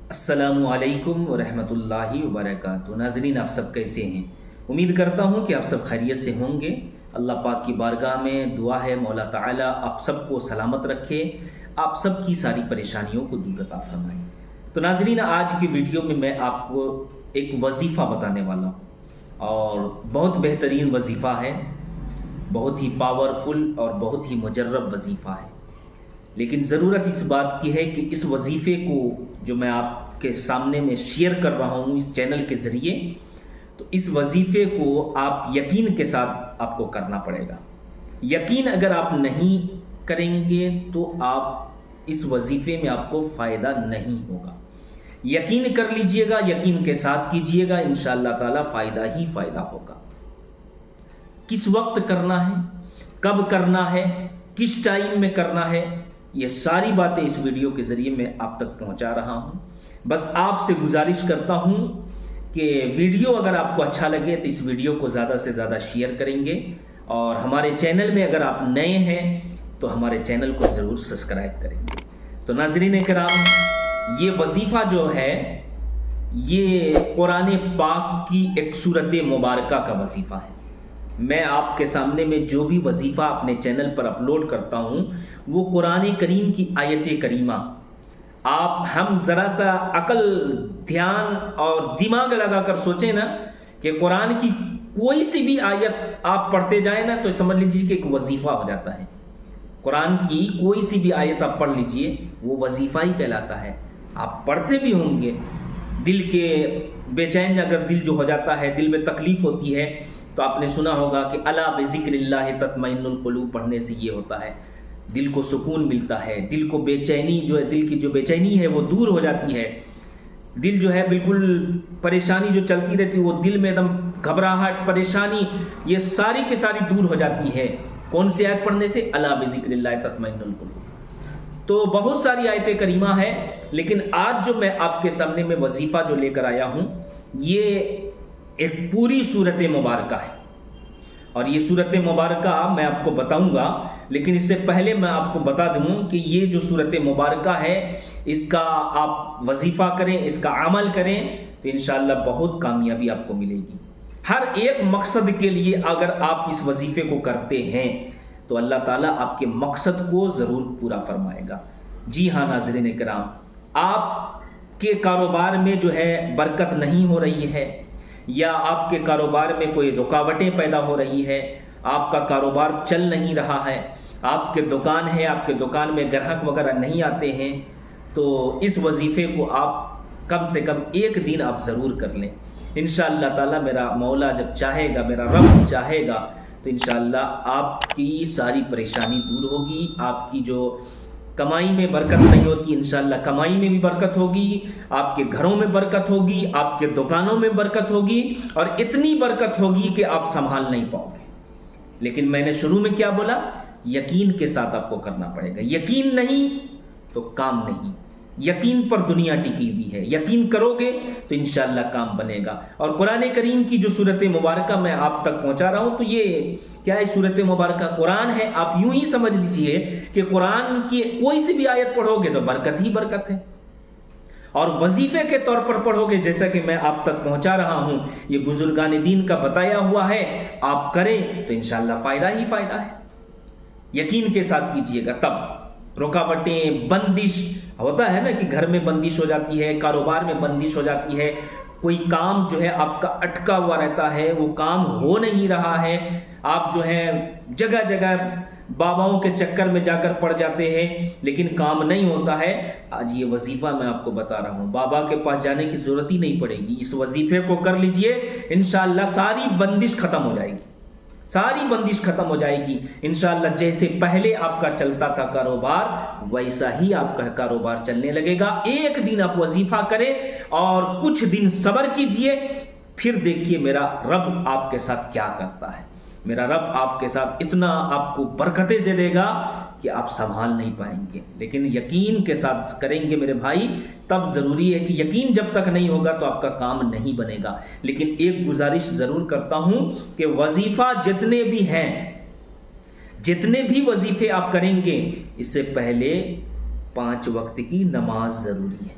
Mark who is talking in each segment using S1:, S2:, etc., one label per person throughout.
S1: السلام علیکم ورحمۃ اللہ وبرکاتہ۔ ناظرین، آپ سب کیسے ہیں؟ امید کرتا ہوں کہ آپ سب خیریت سے ہوں گے۔ اللہ پاک کی بارگاہ میں دعا ہے مولا تعالیٰ آپ سب کو سلامت رکھے، آپ سب کی ساری پریشانیوں کو دور عطا فرمائے۔ تو ناظرین، آج کی ویڈیو میں آپ کو ایک وظیفہ بتانے والا ہوں، اور بہت بہترین وظیفہ ہے، بہت ہی پاورفل اور بہت ہی مجرب وظیفہ ہے۔ لیکن ضرورت اس بات کی ہے کہ اس وظیفے کو جو میں آپ کے سامنے میں شیئر کر رہا ہوں اس چینل کے ذریعے، تو اس وظیفے کو آپ یقین کے ساتھ آپ کو کرنا پڑے گا۔ یقین اگر آپ نہیں کریں گے تو آپ اس وظیفے میں آپ کو فائدہ نہیں ہوگا۔ یقین کر لیجئے گا، یقین کے ساتھ کیجئے گا، انشاءاللہ تعالی فائدہ ہی فائدہ ہوگا۔ کس وقت کرنا ہے، کب کرنا ہے، کس ٹائم میں کرنا ہے، یہ ساری باتیں اس ویڈیو کے ذریعے میں آپ تک پہنچا رہا ہوں۔ بس آپ سے گزارش کرتا ہوں کہ ویڈیو اگر آپ کو اچھا لگے تو اس ویڈیو کو زیادہ سے زیادہ شیئر کریں گے، اور ہمارے چینل میں اگر آپ نئے ہیں تو ہمارے چینل کو ضرور سبسکرائب کریں گے۔ تو ناظرین کرام، یہ وظیفہ جو ہے یہ قرآن پاک کی ایک سورت مبارکہ کا وظیفہ ہے۔ میں آپ کے سامنے میں جو بھی وظیفہ اپنے چینل پر اپلوڈ کرتا ہوں وہ قرآن کریم کی آیت کریمہ، ہم ذرا سا عقل، دھیان اور دماغ لگا کر سوچیں نا کہ قرآن کی کوئی سی بھی آیت آپ پڑھتے جائیں نا تو سمجھ لیجیے کہ ایک وظیفہ ہو جاتا ہے۔ قرآن کی کوئی سی بھی آیت آپ پڑھ لیجئے، وہ وظیفہ ہی کہلاتا ہے۔ آپ پڑھتے بھی ہوں گے، دل کے بے چین اگر دل جو ہو جاتا ہے، دل میں تکلیف ہوتی ہے، تو آپ نے سنا ہوگا کہ الا بذکر اللہ تطمئن القلوب پڑھنے سے یہ ہوتا ہے، دل کو سکون ملتا ہے، دل کو بے چینی جو ہے، دل کی جو بے چینی ہے وہ دور ہو جاتی ہے، دل جو ہے بالکل پریشانی جو چلتی رہتی ہے وہ دل میں ایک دم گھبراہٹ، پریشانی، یہ ساری کی ساری دور ہو جاتی ہے۔ کون سی آیت پڑھنے سے؟ الا بذکر اللہ تطمئن القلوب۔ تو بہت ساری آیت کریمہ ہے، لیکن آج جو میں آپ کے سامنے میں وظیفہ جو لے کر آیا ہوں یہ ایک پوری سورت مبارکہ ہے، اور یہ سورت مبارکہ میں آپ کو بتاؤں گا، لیکن اس سے پہلے میں آپ کو بتا دوں کہ یہ جو سورت مبارکہ ہے اس کا آپ وظیفہ کریں، اس کا عمل کریں تو انشاءاللہ بہت کامیابی آپ کو ملے گی۔ ہر ایک مقصد کے لیے اگر آپ اس وظیفے کو کرتے ہیں تو اللہ تعالیٰ آپ کے مقصد کو ضرور پورا فرمائے گا۔ جی ہاں ناظرین کرام، آپ کے کاروبار میں جو ہے برکت نہیں ہو رہی ہے، یا آپ کے کاروبار میں کوئی رکاوٹیں پیدا ہو رہی ہے، آپ کا کاروبار چل نہیں رہا ہے، آپ کے دکان ہے، آپ کے دکان میں گراہک وغیرہ نہیں آتے ہیں، تو اس وظیفے کو آپ کم سے کم ایک دن آپ ضرور کر لیں۔ انشاءاللہ تعالی میرا مولا جب چاہے گا، میرا رب چاہے گا تو انشاءاللہ آپ کی ساری پریشانی دور ہوگی۔ آپ کی جو کمائی میں برکت نہیں ہوتی، انشاءاللہ کمائی میں بھی برکت ہوگی، آپ کے گھروں میں برکت ہوگی، آپ کے دکانوں میں برکت ہوگی، اور اتنی برکت ہوگی کہ آپ سنبھال نہیں پاؤ گے۔ لیکن میں نے شروع میں کیا بولا؟ یقین کے ساتھ آپ کو کرنا پڑے گا۔ یقین نہیں تو کام نہیں، یقین پر دنیا ٹکی ہوئی ہے، یقین کرو گے تو انشاءاللہ کام بنے گا۔ اور قرآن کریم کی جو سورت مبارکہ میں آپ تک پہنچا رہا ہوں تو یہ کیا ہے؟ سورت مبارکہ قرآن ہے۔ آپ یوں ہی سمجھ لیجئے کہ قرآن کی کوئی سی بھی آیت پڑھو گے تو برکت ہی برکت ہے، اور وظیفے کے طور پر پڑھو گے جیسا کہ میں آپ تک پہنچا رہا ہوں، یہ بزرگان دین کا بتایا ہوا ہے، آپ کریں تو انشاءاللہ فائدہ ہی فائدہ ہے۔ یقین کے ساتھ کیجئے گا، تب رکاوٹیں، بندش ہوتا ہے نا کہ گھر میں بندش ہو جاتی ہے، کاروبار میں بندش ہو جاتی ہے، کوئی کام جو ہے آپ کا اٹکا ہوا رہتا ہے، وہ کام ہو نہیں رہا ہے، آپ جو ہے جگہ جگہ باباؤں کے چکر میں جا کر پڑ جاتے ہیں لیکن کام نہیں ہوتا ہے۔ آج یہ وظیفہ میں آپ کو بتا رہا ہوں، بابا کے پاس جانے کی ضرورت ہی نہیں پڑے گی۔ اس وظیفے کو کر لیجئے، انشاءاللہ ساری بندش ختم ہو جائے گی، ساری بندش ختم ہو جائے گی انشاءاللہ۔ جیسے پہلے آپ کا چلتا تھا کاروبار ویسا ہی آپ کا کاروبار چلنے لگے گا۔ ایک دن آپ وظیفہ کریں اور کچھ دن صبر کیجئے، پھر دیکھیے میرا رب آپ کے ساتھ کیا کرتا ہے۔ میرا رب آپ کے ساتھ اتنا آپ کو برکتیں دے دے گا کہ آپ سنبھال نہیں پائیں گے۔ لیکن یقین کے ساتھ کریں گے میرے بھائی، تب ضروری ہے کہ یقین جب تک نہیں ہوگا تو آپ کا کام نہیں بنے گا۔ لیکن ایک گزارش ضرور کرتا ہوں کہ وظیفہ جتنے بھی ہیں، جتنے بھی وظیفے آپ کریں گے، اس سے پہلے 5 وقت کی نماز ضروری ہے۔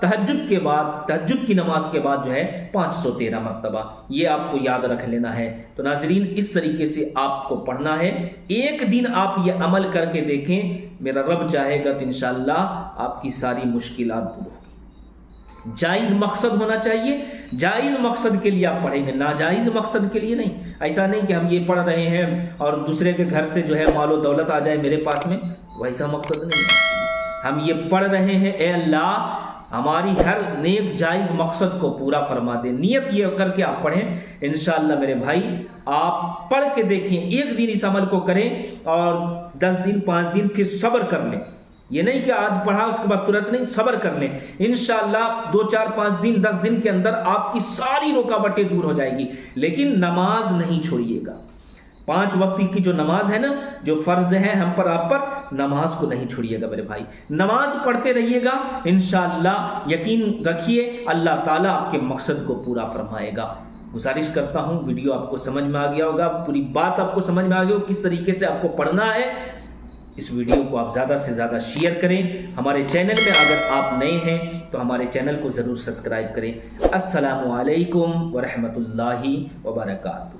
S1: تہجد کے بعد، تہجد کی نماز کے بعد جو ہے 513 مرتبہ، یہ آپ کو یاد رکھ لینا ہے۔ تو ناظرین اس طریقے سے آپ کو پڑھنا ہے۔ ایک دن آپ یہ عمل کر کے دیکھیں، میرا رب چاہے گا تو انشاءاللہ آپ کی ساری مشکلات دور ہوگی۔ جائز مقصد ہونا چاہیے، جائز مقصد کے لیے آپ پڑھیں گے، ناجائز مقصد کے لیے نہیں۔ ایسا نہیں کہ ہم یہ پڑھ رہے ہیں اور دوسرے کے گھر سے جو ہے مال و دولت آ جائے میرے پاس میں، ویسا مقصد نہیں۔ ہم یہ پڑھ رہے ہیں اے اللہ ہماری ہر نیک جائز مقصد کو پورا فرما دے، نیت یہ کر کے آپ پڑھیں۔ انشاءاللہ میرے بھائی آپ پڑھ کے دیکھیں، ایک دن اس عمل کو کریں اور 10 دن 5 دن پھر صبر کر لیں۔ یہ نہیں کہ آج پڑھا اس کے بعد ترنت نہیں، صبر کر لیں۔ انشاءاللہ 2 4 5 دن 10 دن کے اندر آپ کی ساری رکاوٹیں دور ہو جائے گی۔ لیکن نماز نہیں چھوڑیے گا، 5 وقت کی جو نماز ہے نا، جو فرض ہے ہم پر آپ پر، نماز کو نہیں چھوڑیے گا میرے بھائی، نماز پڑھتے رہیے گا۔ انشاءاللہ یقین رکھیے اللہ تعالیٰ آپ کے مقصد کو پورا فرمائے گا۔ گزارش کرتا ہوں ویڈیو آپ کو سمجھ میں آ گیا ہوگا، پوری بات آپ کو سمجھ میں آ گئی ہوگی کس طریقے سے آپ کو پڑھنا ہے۔ اس ویڈیو کو آپ زیادہ سے زیادہ شیئر کریں۔ ہمارے چینل میں اگر آپ نئے ہیں تو ہمارے چینل کو ضرور سبسکرائب کریں۔ السلام علیکم ورحمۃ اللہ وبرکاتہ۔